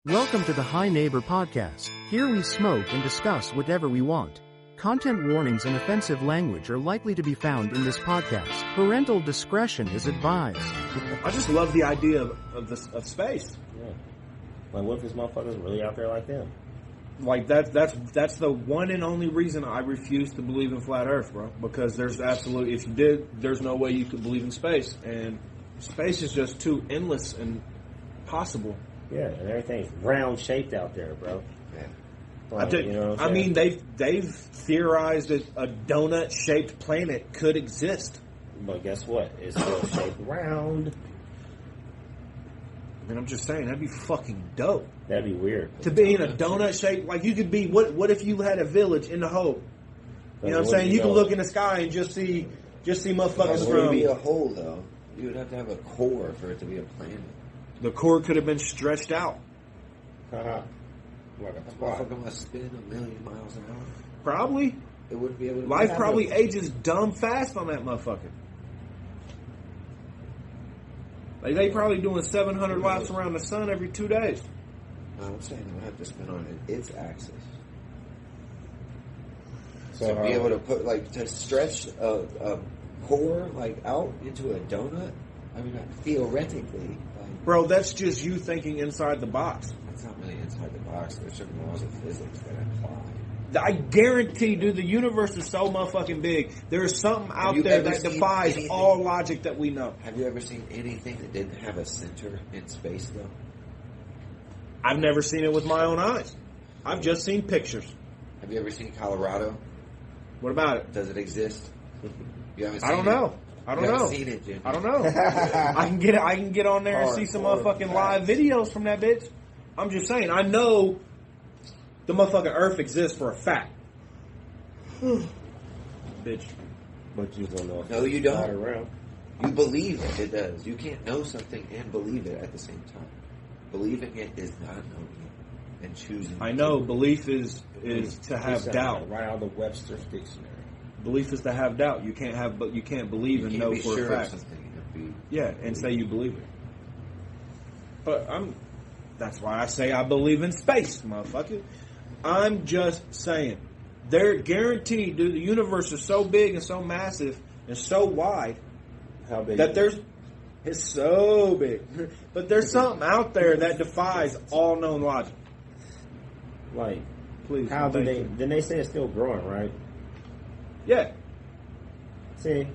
Welcome to the Hi Neighbor Podcast. Here we smoke and discuss whatever we want. Content warnings and offensive language are likely to be found in this podcast. Parental discretion is advised. I just love the idea of space. Yeah. Like, what if this motherfucker's really out there like them? Like that's the one and only reason I refuse to believe in flat Earth, bro. Because there's absolutely, if you did, there's no way you could believe in space, and space is just too endless and possible. Yeah, and everything's round shaped out there, bro. Yeah. Like, you know what I'm I saying? mean, they've theorized that a donut shaped planet could exist. But guess what? It's still shaped round. I mean, I'm just saying that'd be fucking dope That'd be weird. to be in a donut shape. Like you could be. What if you had a village in the hole? You know what I'm saying? You can look in the sky and just see motherfuckers It would be a from. hole, though. You would have to have a core for it to be a planet. The core could have been stretched out. Uh-huh. Like a That spot. motherfucker must spin 1,000,000 miles an hour. Probably. It wouldn't be able to. Life probably ages dumb fast on that motherfucker. Like they probably doing 700 laps around the sun every 2 days. No, I'm saying it would have to spin on its axis. So To be able to put, like, to stretch a core, like, out into a donut, I mean, theoretically, like, Bro, that's just you thinking inside the box. that's not really inside the box. There's certain laws of physics that apply. I guarantee, dude, the universe is so motherfucking big. There is something out you there ever that seen defies anything? all logic that we know. Have you ever seen anything that didn't have a center in space, though? I've never seen it with my own eyes. I've just seen pictures. Have you ever seen Colorado? What about it? Does it exist? You haven't seen I don't know. I don't You haven't know. seen it, Jim. I don't know. I can get on there and see some motherfucking live videos from that bitch. I'm just saying, I know the motherfucking Earth exists for a fact. Bitch. But you don't know if No, you it's don't. not around. You believe it does. You can't know something and believe it at the same time. Believing it is not knowing it and choosing. I know belief is to have It's doubt. Right out of the Webster's dictionary. Belief is to have doubt. You can't believe You and can't know be for sure a of fact. something and be. Yeah, and say you believe it. But that's why I say I believe in space, motherfucker. I'm just saying. They're guaranteed, dude, the universe is so big and so massive and so wide How big? that it's so big. But there's something out there that defies all known logic. Like, Please. how do thank they? you. Then they say it's still growing, right? Yeah. See,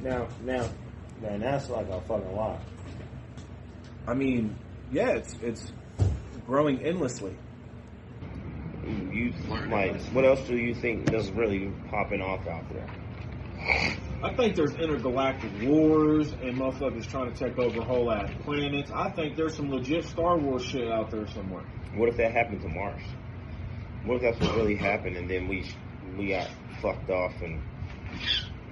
now, that's like a fucking lie. I mean, yeah, it's growing endlessly. You like, what else do you think is really popping off out there? I think there's intergalactic wars and motherfuckers trying to take over whole ass planets. I think there's some legit Star Wars shit out there somewhere. What if that happened to Mars? What if that's what really happened, and then we got fucked off, and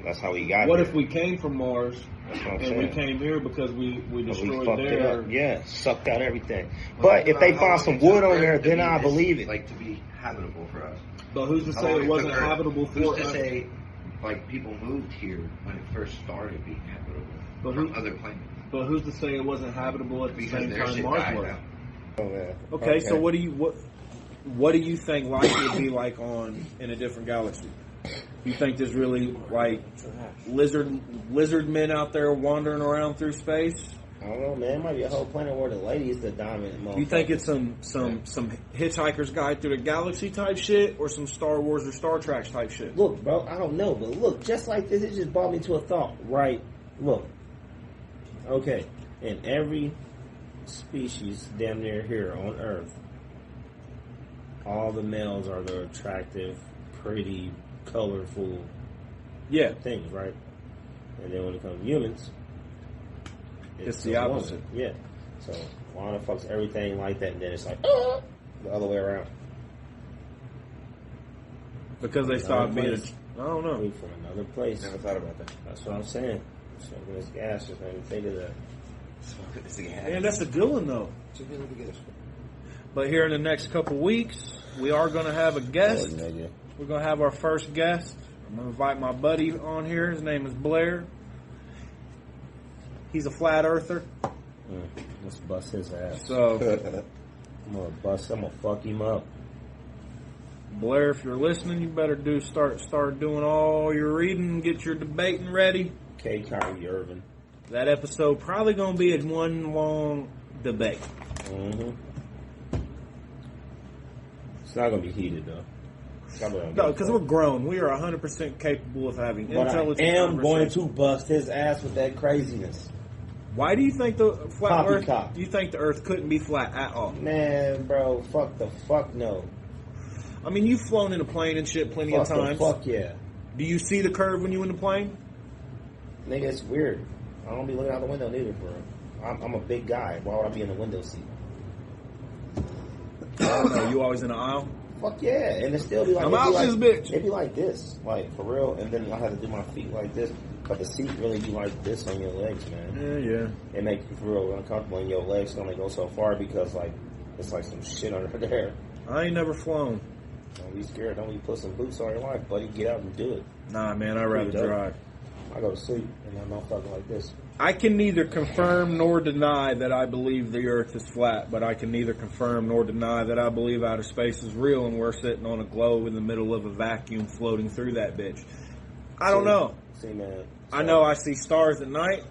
that's how we got What here? if we came from Mars That's what I'm and we saying. came here because we But we destroyed fucked it their... up. Yeah, sucked out everything. Well, But if they how find long some it took wood on Earth there, to then be I this- believe it. Like, to be habitable for us. But who's to How say long it wasn't took Earth? habitable for Who's to us? say, like, people moved here when it first started being habitable But from who- other planets? But who's to say it wasn't habitable at the Because same their time shit Mars died was? out. Oh, man. Okay, so what do you think life would be like in a different galaxy? You think there's really like lizard men out there wandering around through space? I don't know, man. It might be a whole planet where the lady is the dominant motherfucker. You think it's some Hitchhiker's Guide through the Galaxy type shit, or some Star Wars or Star Trek type shit? Look, bro, I don't know, but look, just like this, it just brought me to a thought, right? Look. Okay, in every species damn near here on Earth, all the males are the attractive, pretty, colorful Yeah, things, right? And then when it comes to humans, It's the opposite. woman. Yeah. So why the fuck's everything like that, and then it's like the other way around? because they stopped being. place. I don't know. Wait for another place. Never thought about that. That's what I'm saying. So this gas just made me think of that. It's the Man, that's a good one though. Two people together. But here in the next couple weeks, we are going to have a guest. We're going to have our first guest. I'm going to invite my buddy on here. His name is Blair. He's a flat earther. Let's bust his ass. So I'm gonna fuck him up. Blair, if you're listening, you better start doing all your reading, get your debating ready. K. Kyrie Irving. That episode probably gonna be one long debate. Mm-hmm. It's not gonna be heated though. No, because we're grown. We are 100% capable of having but intelligent I am going conversation. to bust his ass with that craziness. Why do you think the flat Earth? Poppycock. You think the Earth couldn't be flat at all? Man, bro, fuck no. I mean, you've flown in a plane and shit plenty of times. Fuck yeah. Do you see the curve when you in the plane? Nigga, it's weird. I don't be looking out the window neither, bro. I'm a big guy. Why would I be in the window seat? I don't know. You always in the aisle? Fuck yeah. And it still be like... I'm out this bitch. It'd be like this. Like, for real. And then I have to do my feet like this. But the seat really be like this on your legs, man. Yeah. It makes you for real uncomfortable. And your legs only go so far because, like, it's like some shit under there. I ain't never flown. Don't be scared. Don't be put some boots on your life, buddy. Get out and do it. Nah, man. I'd rather drive. I go to sleep and I'm not fucking like this. I can neither confirm nor deny that I believe the Earth is flat, but I can neither confirm nor deny that I believe outer space is real and we're sitting on a globe in the middle of a vacuum floating through that bitch. I don't know. See, man. I know I see stars at night,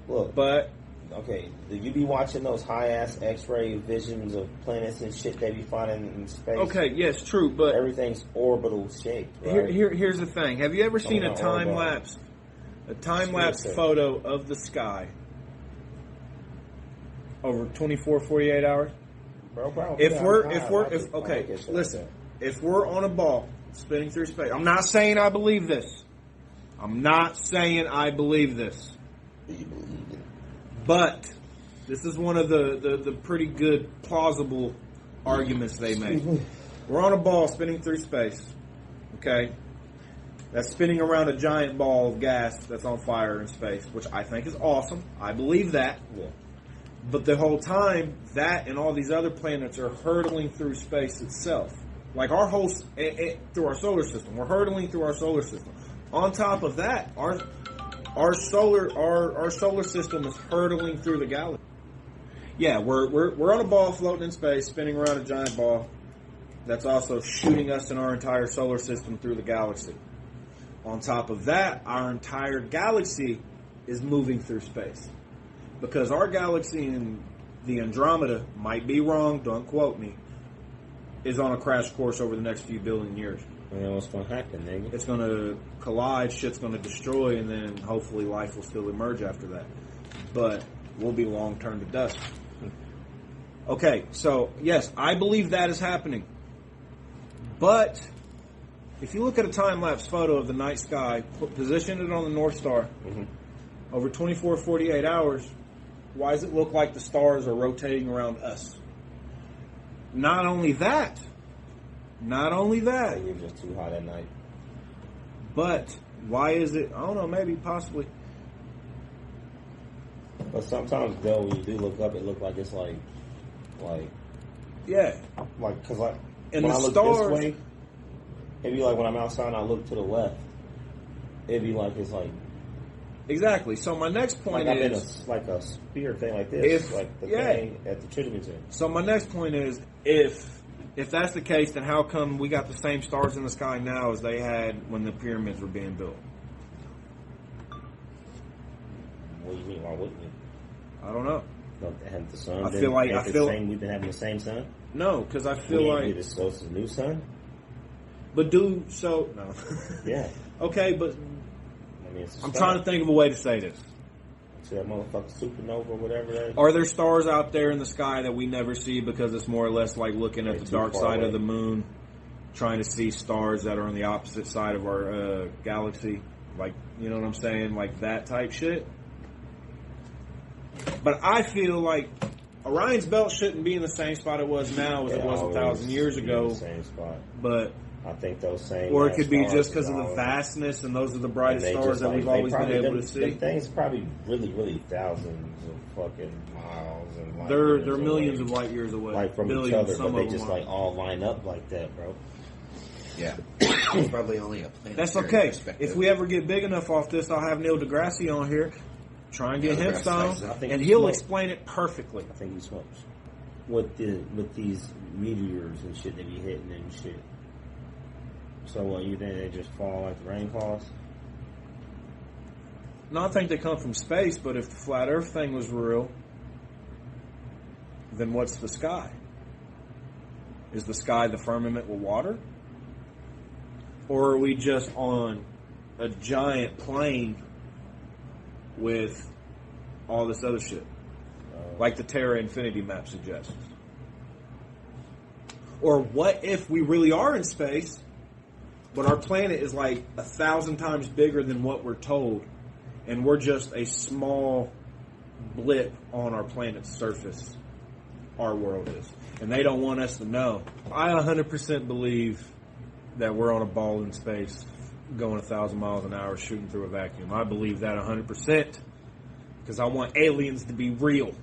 Look, but... Okay, do you be watching those high-ass X-ray visions of planets and shit they be finding in space? Okay, yes, true, but... Everything's orbital shaped, right? Here's the thing. Have you ever seen a not time-lapse... A time-lapse photo of the sky over 24, 48 hours? Bro, If we're on a ball spinning through space, I'm not saying I believe this. I'm not saying I believe this. But this is one of the pretty good, plausible arguments they make. We're on a ball spinning through space, okay? That's spinning around a giant ball of gas that's on fire in space, which I think is awesome. I believe that. Yeah. But the whole time, that and all these other planets are hurtling through space itself. Like our whole, through our solar system. We're hurtling through our solar system. On top of that, our solar system is hurtling through the galaxy. Yeah, we're on a ball floating in space, spinning around a giant ball that's also shooting us in our entire solar system through the galaxy. On top of that, our entire galaxy is moving through space. Because our galaxy in the Andromeda, might be wrong, don't quote me, is on a crash course over the next few billion years. You know what's going to happen, nigga? It's going to collide, shit's going to destroy, and then hopefully life will still emerge after that. But we'll be long turned to dust. Okay, so yes, I believe that is happening. But if you look at a time-lapse photo of the night sky, position it on the North Star, over 24, 48 hours, why does it look like the stars are rotating around us? Not only that, You're just too hot at night. but why is it, I don't know, maybe, possibly. But sometimes, though, when you do look up, it looks like it's like, Yeah. because like, And when the I look stars, this way, it'd be like when I'm outside and I look to the left, it'd be like it's like exactly. So my next point I'm in is, like a spear thing like this, If- like the yeah. thing at the Trinity Museum. so my next point is, if that's the case, then how come we got the same stars in the sky now as they had when the pyramids were being built? What do you mean? Why wouldn't you? I don't know. Don't they have the sun? I feel like- we've been having the same sun. No, because I feel we like, this goes to the new sun. but no. Yeah, Okay, but I mean, it's a I'm star. trying to think of a way to say this. See that motherfucking supernova or whatever that is. Are there stars out there in the sky that we never see because it's more or less like looking at They're the too dark far side away. of the moon, trying to see stars that are on the opposite side of our galaxy? Like, you know what I'm saying? Like that type shit. But I feel like Orion's belt shouldn't be in the same spot it was now as it was 1,000 years ago. Same spot. But, I think those same. or it could be stars just because is of the always- vastness, and those are the and brightest they stars just, that like, we've they always been probably- able them- to see. them things probably really thousands of fucking miles and light They're years millions away. of light years away. Like from Billions, each other, some but they of them just are. like all line up like that, bro. Yeah. It's probably only a planetary That's okay. perspective. If we ever get big enough off this, I'll have Neil deGrasse on here. Try and get Neil him deGrasse some, Tyson. I think and he he'll smokes. explain it perfectly. I think he smokes. with these meteors and shit they be hitting and shit. So what, you think they just fall like the rainfalls? No, I think they come from space, but if the flat Earth thing was real, then what's the sky? Is the sky the firmament with water? Or are we just on a giant plane with all this other shit? Like the Terra Infinity map suggests. Or what if we really are in space, but our planet is like 1,000 times bigger than what we're told, and we're just a small blip on our planet's surface, our world is. And they don't want us to know. I 100% believe that we're on a ball in space going 1,000 miles an hour shooting through a vacuum. I believe that 100% because I want aliens to be real.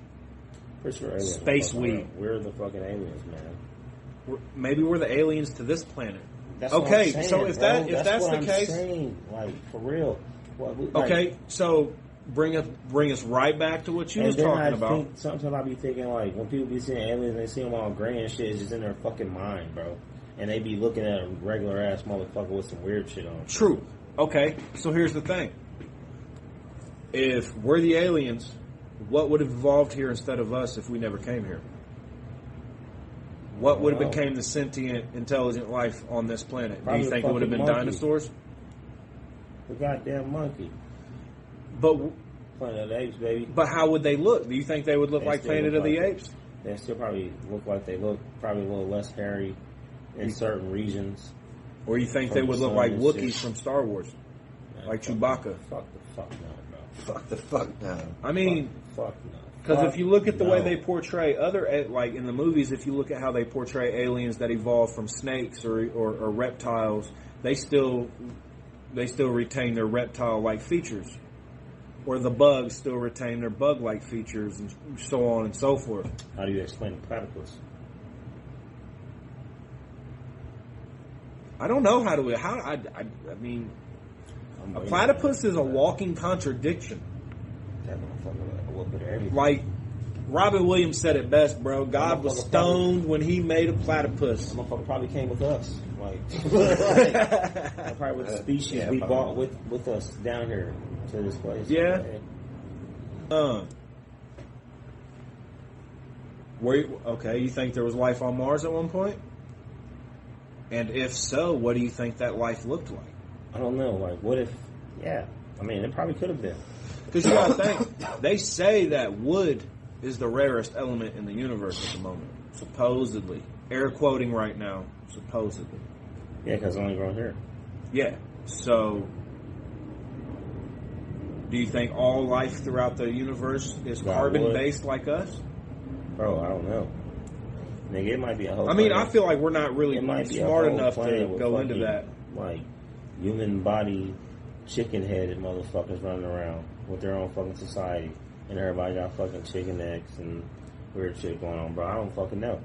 Pretty sure aliens Space weed. We're the fucking aliens, man. Maybe we're the aliens to this planet. That's okay, what I'm saying, so if bro. that's the what case, I'm saying, like for real. Okay, so bring us right back to what you was talking about. Sometimes I be thinking like when people be seeing aliens, they see them all gray and shit. It's just in their fucking mind, bro. And they be looking at a regular ass motherfucker with some weird shit on. True. Okay, so here's the thing. If we're the aliens, what would have evolved here instead of us if we never came here? What would have became the sentient, intelligent life on this planet? Probably Do you think it would have been monkey. dinosaurs? The goddamn monkey. But Planet of the Apes, baby. But how would they look? Do you think they would look They like still Planet look of the like Apes? They still probably look like they look, probably a little less hairy in certain regions. Or you think From they would the look sun like and Wookiees shit. from Star Wars? Man, Like fuck Chewbacca. Fuck the fuck no, bro. Fuck the fuck no. I mean, Fuck no. because if you look at the way no. they portray like in the movies, if you look at how they portray aliens that evolved from snakes or reptiles, they still retain their reptile-like features. Or the bugs still retain their bug-like features and so on and so forth. How do you explain the platypus? I don't know I mean, a platypus is a walking contradiction. That motherfucker, a little bit of everything. Like, Robin Williams said it best, bro. God was Motherfucker stoned when he made a platypus. That motherfucker probably came with us. Like, probably with the species we brought with us down here to this place. Yeah. You think there was life on Mars at one point? And if so, what do you think that life looked like? I don't know. Like, what if? Yeah, I mean, it probably could have been. Because you gotta think, they say that wood is the rarest element in the universe at the moment. Supposedly. Air quoting right now, supposedly. Yeah, because it's only grown here. Yeah. So, do you think all life throughout the universe is carbon-based like us? Bro, I don't know. Nigga, it might be a whole I mean, planet. I feel like we're not really It might be a smart whole enough planet to with go into fucking, that. Like, human body, chicken-headed motherfuckers running around with their own fucking society. And everybody got fucking chicken eggs and weird shit going on, bro. I don't fucking know.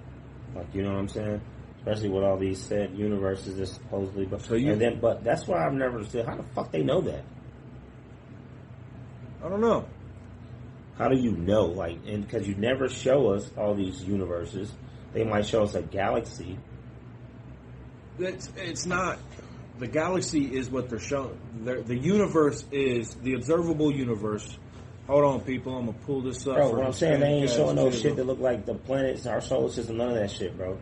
Like, you know what I'm saying? Especially with all these said universes that supposedly... But that's why I've never understood. How the fuck they know that? I don't know. How do you know? Like, and because you never show us all these universes. They might show us a galaxy. It's not. The galaxy is what they're showing. The universe is the observable universe. Hold on, people. I'm going to pull this up. Bro, what I'm saying, they ain't showing no shit that look like the planets, our solar system, none of that shit, bro.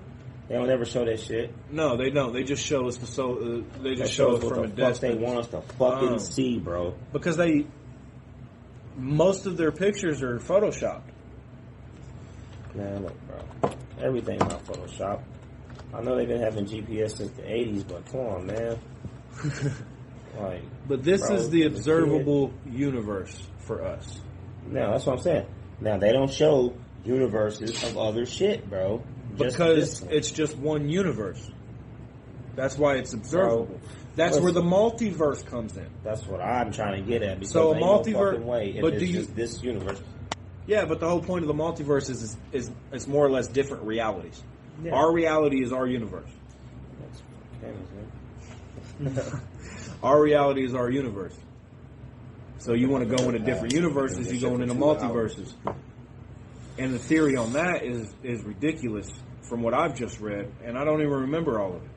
They don't ever show that shit. No, they don't. They just show us they just show us from a distance. They want us to fucking see, bro. Because most of their pictures are photoshopped. Man, look, bro. Everything's not Photoshop. I know they've been having GPS since the 80s, but come on, man. Like, but this is the observable universe for us. No, that's what I'm saying. Now, they don't show universes of other shit, bro. Because it's just one universe. That's why it's observable. Bro, that's where the multiverse comes in. That's what I'm trying to get at. Because so a multiverse, no fucking way but do you this universe? Yeah, but the whole point of the multiverse is it's more or less different realities. Yeah. Our reality is our universe. Our reality is our universe. So you want to go into different universes, you're going into multiverses. And the theory on that is ridiculous from what I've just read, and I don't even remember all of it.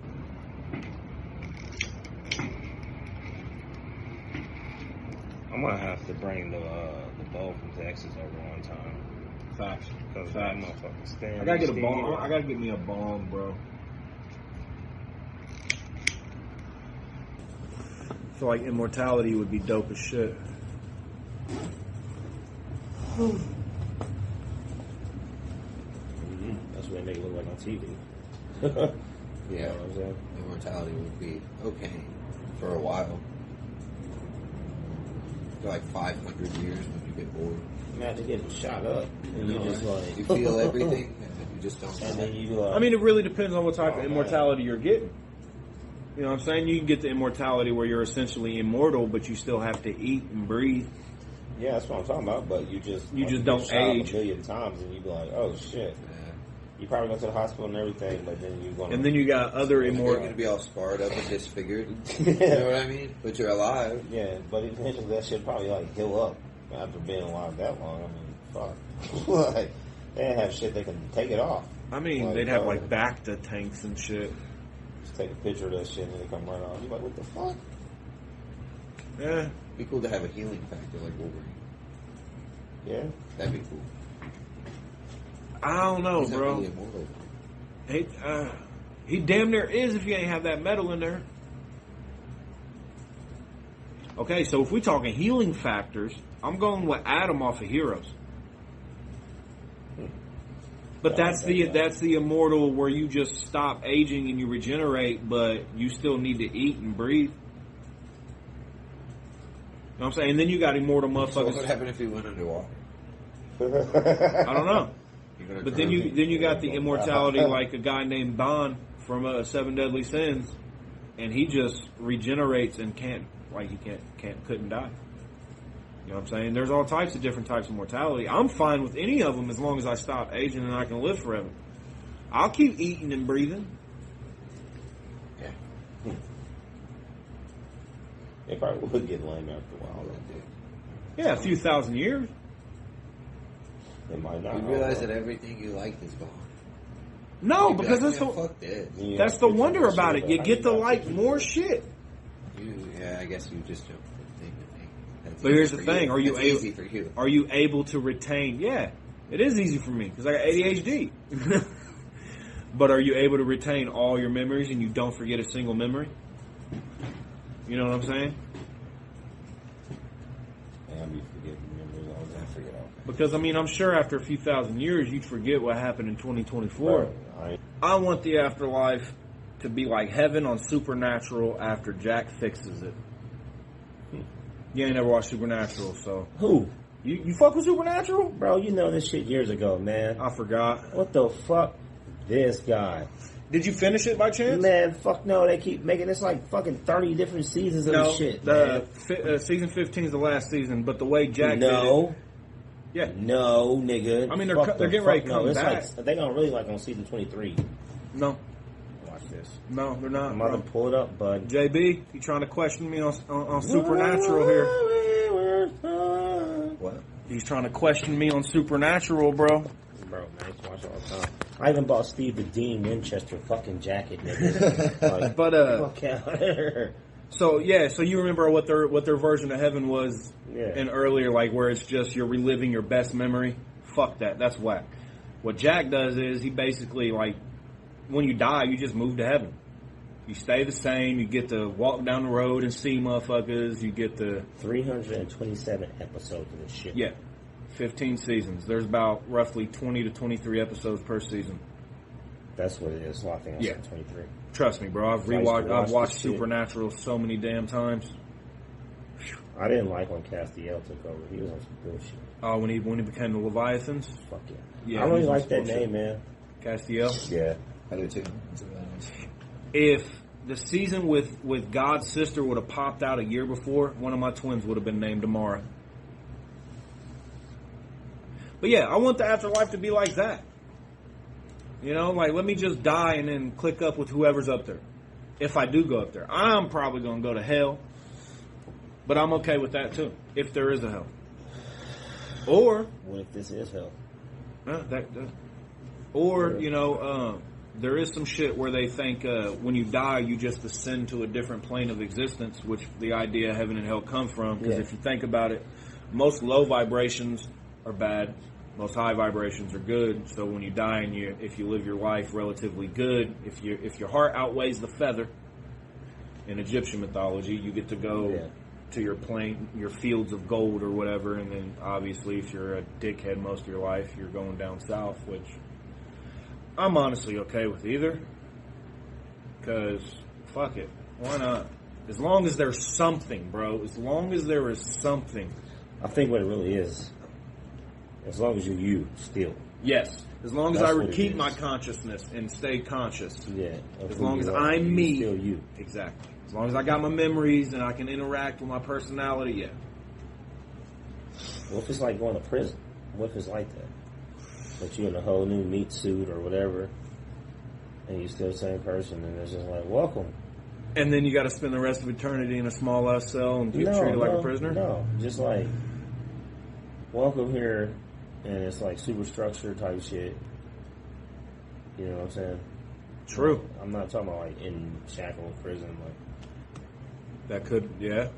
I'm gonna have to bring the bow from Texas over one time. Facts. Cause that motherfucker staring. I gotta get a bomb. I gotta get me a bomb, bro. I feel like immortality would be dope as shit. That's what they make it look like on TV. Yeah, You know what I'm saying? immortality would be okay for a while. For like 500 years when you get bored. Imagine getting shot up and you just like You feel everything and then you just don't and know. then you I mean, it really depends on what type of Oh, immortality you're getting. You know what I'm saying? You can get the immortality where you're essentially immortal, but you still have to eat and breathe. yeah, that's what I'm talking about. But you just just get don't shot up age. a million times, and you be like, oh shit. Yeah. You probably go to the hospital and everything, but then you going And then you got other You're immortal. going to be all scarred up and disfigured. You know what I mean? But you're alive. yeah, but eventually that shit probably like heal up after being alive that long. I mean, fuck. Like they didn't have shit they can take it off. I mean, Like, they'd have like Bacta tanks and shit. Just take a picture of that shit and then they come right on. You like, what the fuck? Yeah. It'd be cool to have a healing factor like Wolverine. Yeah. That'd be cool. I don't know, He's not bro. really immortal. He damn near is if you ain't have that metal in there. Okay, so if we talking healing factors, I'm going with Adam off of Heroes. But that's the immortal where you just stop aging and you regenerate, but you still need to eat and breathe. You know what I'm saying? And then you got immortal So what would motherfuckers. happen if he went underwater? I don't know. You're gonna But then drown. you got the immortality like a guy named Don from Seven Deadly Sins, and he just regenerates and couldn't die. You know what I'm saying? There's all types of different types of mortality. I'm fine with any of them as long as I stop aging and I can live forever. I'll keep eating and breathing. Yeah. They probably would get lame after a while. Yeah, a few thousand years. They might not. You realize that everything you liked is gone. No, You'd be because like, that's "Man, the fuck this. that's the wonder about it. You get to like more shit. I guess you just jump from thing to thing. That's But easy here's the for thing: you. are you That's able? easy for you? Are you able to retain? Yeah, it is easy for me because I got ADHD. But are you able to retain all your memories and you don't forget a single memory? You know what I'm saying? And I'll be forgetting memories all the time. Forget all. Because I mean, I'm sure after a few thousand years, you'd forget what happened in 2024. I want the afterlife to be like heaven on Supernatural after Jack fixes it. You ain't never watched Supernatural, so Who? you fuck with Supernatural? Bro, you know this shit years ago, man. I forgot. What the fuck? This guy. Did you finish it by chance? Man, fuck no. They keep making this like fucking 30 different seasons of No, this shit, man. season 15 is the last season, but the way Jack No. did it, yeah. No, nigga. I mean, they're Fuck they're the getting ready to fuck come no. It's back. like, they gonna really like on season 23. No, Watch this. no, they're not. I'm about Bro. to pull it up, bud. JB, you trying to question me on Supernatural here? What? He's trying to question me on Supernatural, bro. Bro, man, I used to watch it all the time. I even bought Steve the Dean Winchester fucking jacket, nigga. Like, But fuck out here. so you remember what their version of heaven was Yeah. in earlier, like where it's just you're reliving your best memory. Fuck that, that's whack. What Jack does is he basically like when you die, you just move to heaven. You stay the same. You get to walk down the road and see motherfuckers. You get to 327 episodes of this shit. 15 seasons. There's about roughly 20 to 23 episodes per season. That's what it is. So I think I Yeah. said 23. Trust me, bro. I've I used to I've watch watched this shit. Supernatural so many damn times. I didn't like when Castiel took over. He was on some bullshit. When he became the Leviathans. Fuck yeah. Yeah, I really he was like on that bullshit. name, man. Castiel. Yeah. I do too. If the season with God's sister would have popped out a year before, one of my twins would have been named Amara. But yeah, I want the afterlife to be like that. You know, like let me just die and then click up with whoever's up there. If I do go up there, I'm probably going to go to hell. But I'm okay with that too, if there is a hell. Or, What if this is hell? Or, there is some shit where they think when you die, you just ascend to a different plane of existence, which the idea of heaven and hell come from. Because if you think about it, most low vibrations are bad. Most high vibrations are good. So when you die and if you live your life relatively good, if your heart outweighs the feather in Egyptian mythology, you get to go to your plane, your fields of gold or whatever. And then obviously if you're a dickhead most of your life, you're going down south, which I'm honestly okay with either. Because fuck it. Why not? As long as there's something, bro. As long as there is something. I think what it really is, as long as you're you still. Yes. As long as I keep my consciousness and stay conscious. Yeah. As long as I'm me. Still you. Exactly. As long as I got my memories and I can interact with my personality, yeah. What if it's like going to prison? What if it's like that? But you're in a whole new meat suit or whatever, and you're still the same person, and it's just like, welcome. And then you got to spend the rest of eternity in a small ass cell and get treated like a prisoner? No, just like, welcome here, and it's like superstructure type shit. You know what I'm saying? True. I'm not talking about like in shackle prison, like. That could, yeah.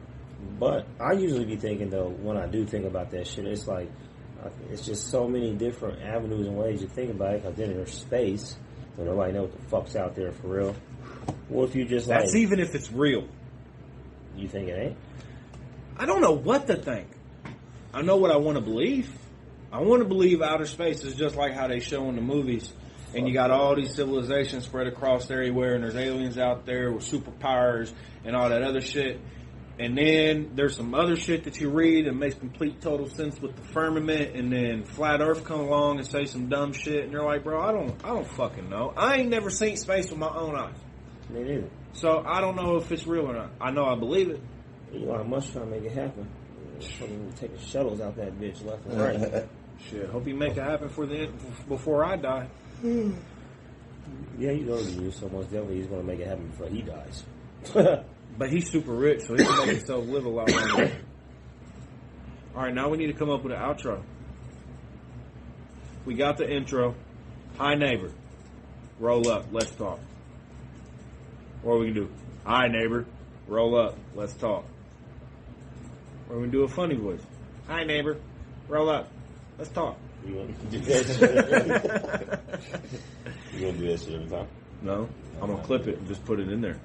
But I usually be thinking though, when I do think about that shit, it's like, it's just so many different avenues and ways to think about it. Because then there's space, so nobody knows what the fuck's out there for real. What if you just like? That's even if it's real. You think it ain't? I don't know what to think. I know what I want to believe. I want to believe outer space is just like how they show in the movies. And you got all these civilizations spread across everywhere, and there's aliens out there with superpowers and all that other shit. And then there's some other shit that you read and makes complete total sense with the firmament, and then Flat Earth come along and say some dumb shit, and you're like, bro, I don't fucking know. I ain't never seen space with my own eyes. Me neither. So I don't know if it's real or not. I know I believe it. Elon Musk trying to make it happen. Fucking taking shuttles out that bitch left and right. Shit, hope you make it happen before I die. Yeah, he's already used so much. Definitely he's going to make it happen before he dies. But he's super rich, so he can make himself live a lot longer. All right, now we need to come up with an outro. We got the intro. Hi, neighbor. Roll up. Let's talk. Or we can do, hi, neighbor. Roll up. Let's talk. Or we can do a funny voice. Hi, neighbor. Roll up. Let's talk. You want to do that shit? You want to do that shit every time? No. I'm going to clip it and just put it in there.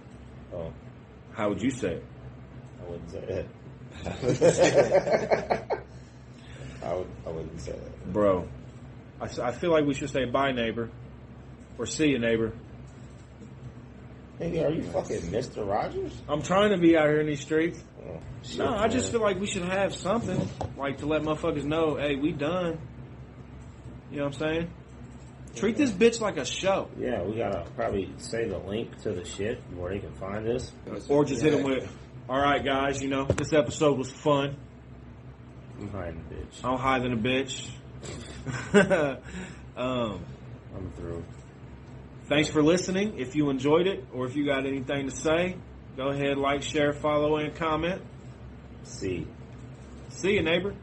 Oh. How would you say it? I wouldn't say that. I wouldn't say that. Bro, I feel like we should say bye, neighbor. Or see you, neighbor. Nigga, are you fucking Mr. Rogers? I'm trying to be out here in these streets. Oh, shit, No, I just man. feel like we should have something, like to let motherfuckers know, hey, we done. You know what I'm saying? Treat this bitch like a show. Yeah, we got to probably say the link to the shit where they can find us. Or just hit them with, all right, guys, this episode was fun. I'm hiding the bitch. I'm higher than a bitch. I'm through. Thanks for listening. If you enjoyed it, or if you got anything to say, go ahead, like, share, follow, and comment. See. See you, neighbor.